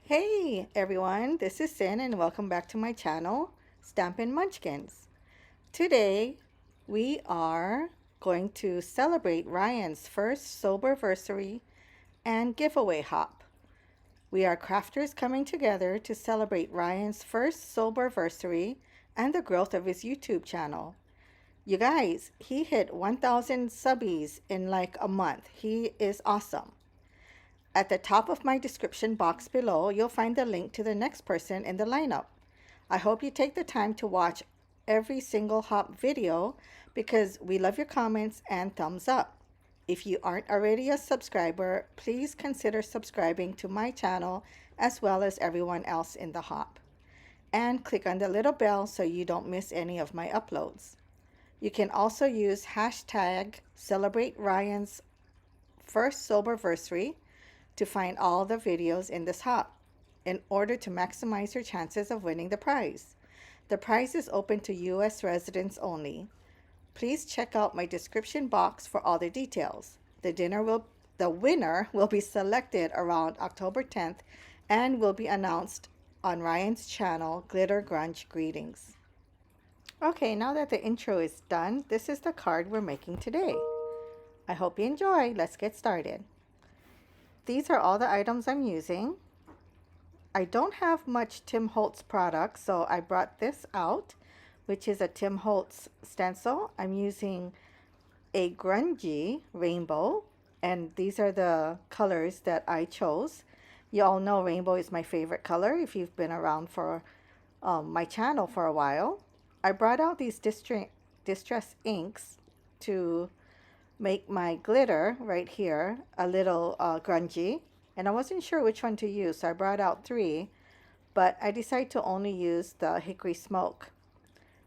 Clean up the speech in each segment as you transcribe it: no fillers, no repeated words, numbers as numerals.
Hey everyone, this is Sin and welcome back to my channel, Stampin' Munchkins. Today we are going to celebrate Ryan's first soberversary and giveaway hop. We are crafters coming together to celebrate Ryan's first soberversary and the growth of his YouTube channel. You guys, he hit 1,000 subbies in like a month. He is awesome. At the top of my description box below, you'll find the link to the next person in the lineup. I hope you take the time to watch every single hop video because we love your comments and thumbs up. If you aren't already a subscriber, please consider subscribing to my channel as well as everyone else in the hop. And click on the little bell so you don't miss any of my uploads. You can also use hashtag Celebrate Ryan's first soberversary to find all the videos in this hop in order to maximize your chances of winning the prize. The prize is open to US residents only. Please check out my description box for all the details. The winner will be selected around October 10th and will be announced on Ryan's channel, Glitter Grunge Greetings. Okay, now that the intro is done, this is the card we're making today. I hope you enjoy. Let's get started. These are all the items I'm using. I don't have much Tim Holtz products, so I brought this out, which is a Tim Holtz stencil. I'm using a grungy rainbow, and these are the colors that I chose. You all know rainbow is my favorite color if you've been around for my channel for a while. I brought out these distress inks to make my glitter right here a little grungy, and I wasn't sure which one to use, so I brought out 3, but I decided to only use the hickory smoke.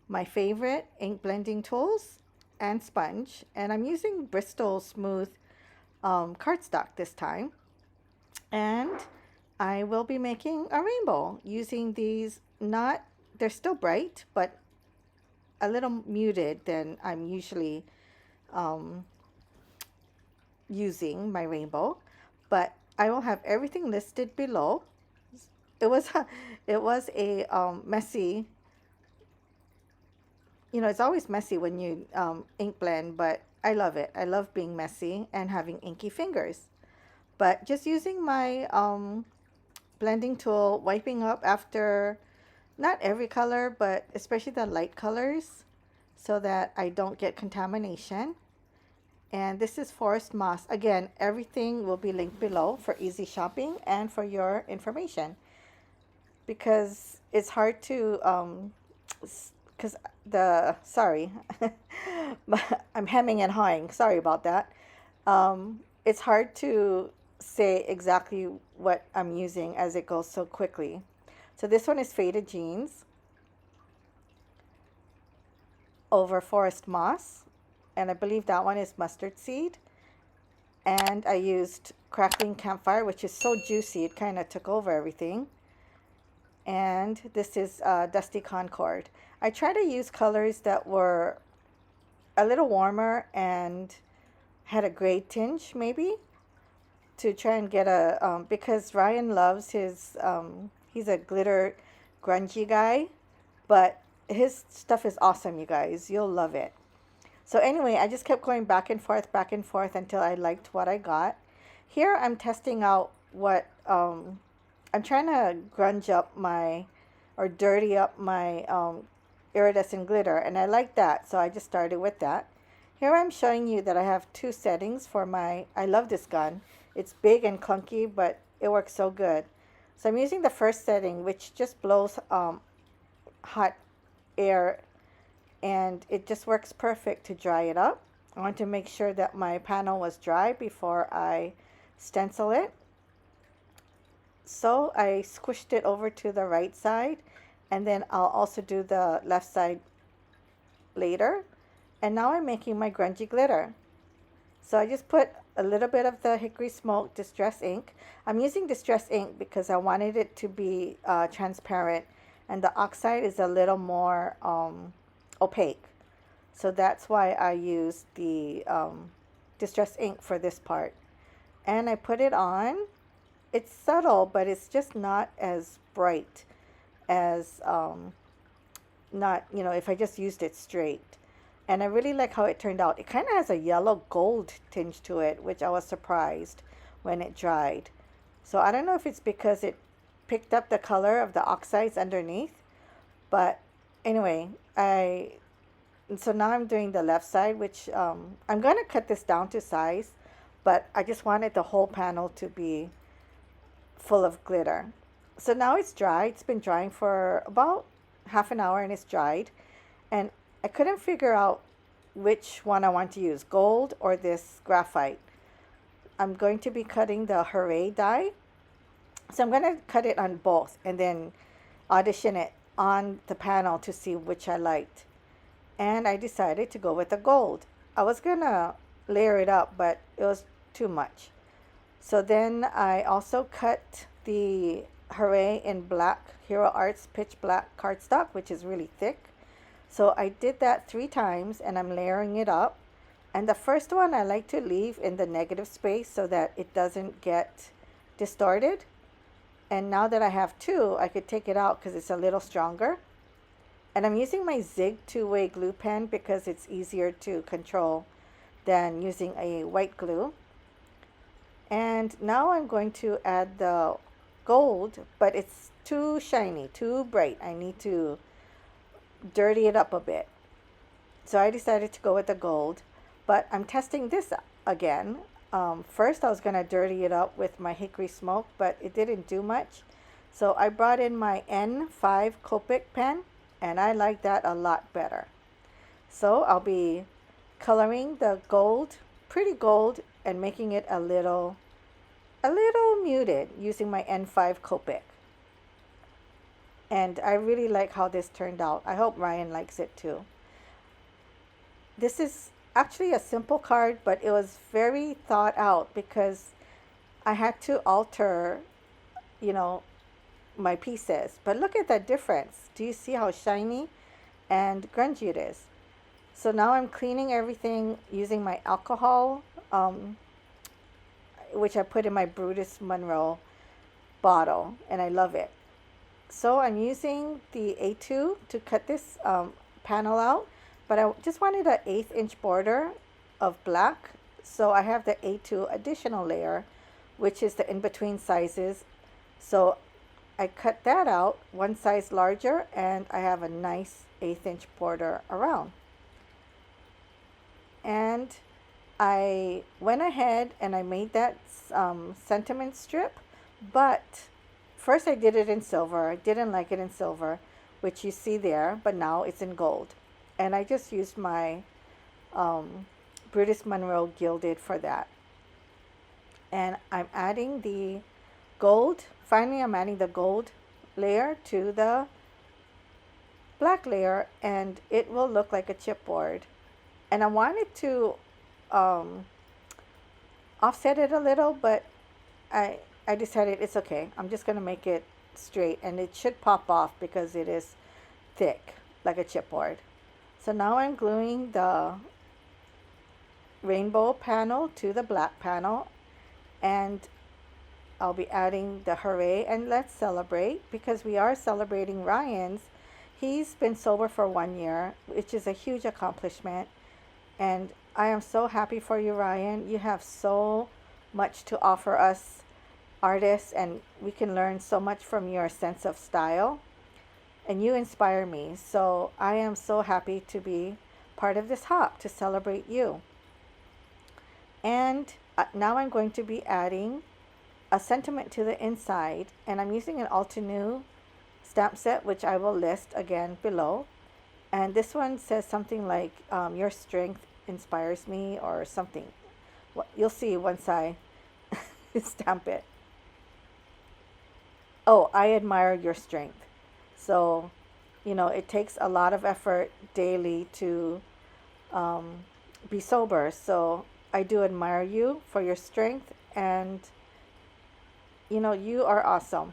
My favorite ink blending tools and sponge, and I'm using Bristol Smooth cardstock this time, and I will be making a rainbow using these. They're still bright, but a little muted than I'm usually using my rainbow, but I will have everything listed below. It was a messy, it's always messy when you ink blend, but I love it. I love being messy and having inky fingers. But just using my blending tool, wiping up after not every color, but especially the light colors so that I don't get contamination. And this is forest moss. Again, everything will be linked below for easy shopping and for your information. Because it's hard to, sorry, I'm hemming and hawing. Sorry about that. It's hard to say exactly what I'm using as it goes so quickly. So this one is Faded Jeans over Forest Moss. And I believe that one is Mustard Seed. And I used Crackling Campfire, which is so juicy, it kind of took over everything. And this is Dusty Concord. I try to use colors that were a little warmer and had a gray tinge, maybe, to try and get a, because Ryan loves his, he's a glitter grungy guy, but his stuff is awesome, you guys. You'll love it. So anyway, I just kept going back and forth until I liked what I got. Here I'm testing out what, I'm trying to grunge up my, or dirty up my iridescent glitter, and I like that, so I just started with that. Here I'm showing you that I have 2 settings for my, I love this gun. It's big and clunky, but it works so good. So I'm using the first setting, which just blows hot air, and it just works perfect to dry it up. I want to make sure that my panel was dry before I stencil it. So I squished it over to the right side, and then I'll also do the left side later. And now I'm making my grungy glitter. So I just put a little bit of the hickory smoke distress ink. I'm using distress ink because I wanted it to be transparent, and the oxide is a little more opaque. So that's why I use the distress ink for this part. And I put it on, it's subtle, but it's just not as bright as not, if I just used it straight. And I really like how it turned out. It kind of has a yellow gold tinge to it, which I was surprised when it dried. So I don't know if it's because it picked up the color of the oxides underneath, but anyway, so now I'm doing the left side, which I'm going to cut this down to size, but I just wanted the whole panel to be full of glitter. So now it's dry. It's been drying for about half an hour and it's dried. And I couldn't figure out which one I want to use, gold or this graphite. I'm going to be cutting the Hooray die. So I'm going to cut it on both and then audition it on the panel to see which I liked. And I decided to go with the gold. I was going to layer it up, but it was too much. So then I also cut the Hooray in black, Hero Arts pitch black cardstock, which is really thick. So I did that 3 times and I'm layering it up. And the first one I like to leave in the negative space so that it doesn't get distorted. And now that I have 2, I could take it out because it's a little stronger. And I'm using my Zig 2-way glue pen because it's easier to control than using a white glue. And now I'm going to add the gold, but it's too shiny, too bright. I need to dirty it up a bit. So I decided to go with the gold, but I'm testing this again. First I was going to dirty it up with my hickory smoke, but it didn't do much. So I brought in my N5 COPIC pen, and I like that a lot better. So I'll be coloring the gold, pretty gold, and making it a little muted using my N5 Copic. And I really like how this turned out. I hope Ryan likes it too. This is actually a simple card, but it was very thought out because I had to alter, my pieces. But look at that difference. Do you see how shiny and grungy it is? So now I'm cleaning everything using my alcohol, which I put in my Brutus Monroe bottle, and I love it. So I'm using the A2 to cut this panel out, but I just wanted an 1/8 inch border of black. So I have the A2 additional layer, which is the in-between sizes. So I cut that out 1 size larger, and I have a nice 1/8 inch border around. And I went ahead and I made that sentiment strip, but first I did it in silver. I didn't like it in silver, which you see there, but now it's in gold. And I just used my Brutus Monroe gilded for that. And I'm adding the gold. Finally, I'm adding the gold layer to the black layer, and it will look like a chipboard. And I wanted to offset it a little, but I decided it's okay. I'm just going to make it straight, and it should pop off because it is thick like a chipboard. So now I'm gluing the rainbow panel to the black panel, and I'll be adding the Hooray and Let's Celebrate because we are celebrating Ryan's. He's been sober for 1 year, which is a huge accomplishment. And I am so happy for you, Ryan. You have so much to offer us artists, and we can learn so much from your sense of style. And you inspire me. So I am so happy to be part of this hop to celebrate you. And now I'm going to be adding a sentiment to the inside. And I'm using an Altenew stamp set, which I will list again below. And this one says something like, your strength inspires me, or something. You'll see once I stamp it. Oh, I admire your strength. So, it takes a lot of effort daily to be sober. So I do admire you for your strength, and, you are awesome.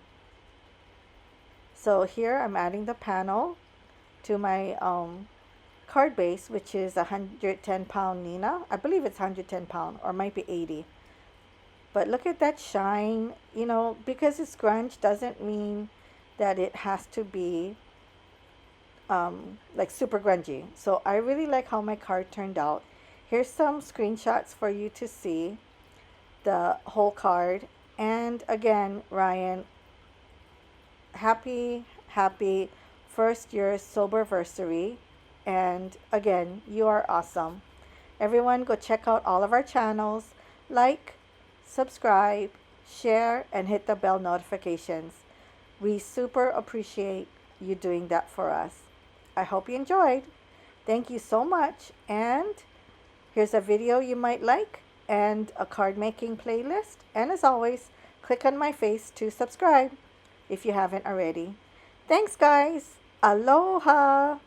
So here I'm adding the panel to my card base, which is 110 pound Nina. I believe it's 110 pound, or might be 80. But look at that shine. You know, because it's grunge doesn't mean that it has to be like super grungy. So I really like how my card turned out. Here's some screenshots for you to see the whole card. And again, Ryan, happy first year soberversary. And again, you are awesome. Everyone go check out all of our channels. Like, subscribe, share, and hit the bell notifications. We super appreciate you doing that for us. I hope you enjoyed. Thank you so much. And here's a video you might like and a card making playlist. And as always, click on my face to subscribe if you haven't already. Thanks, guys. Aloha.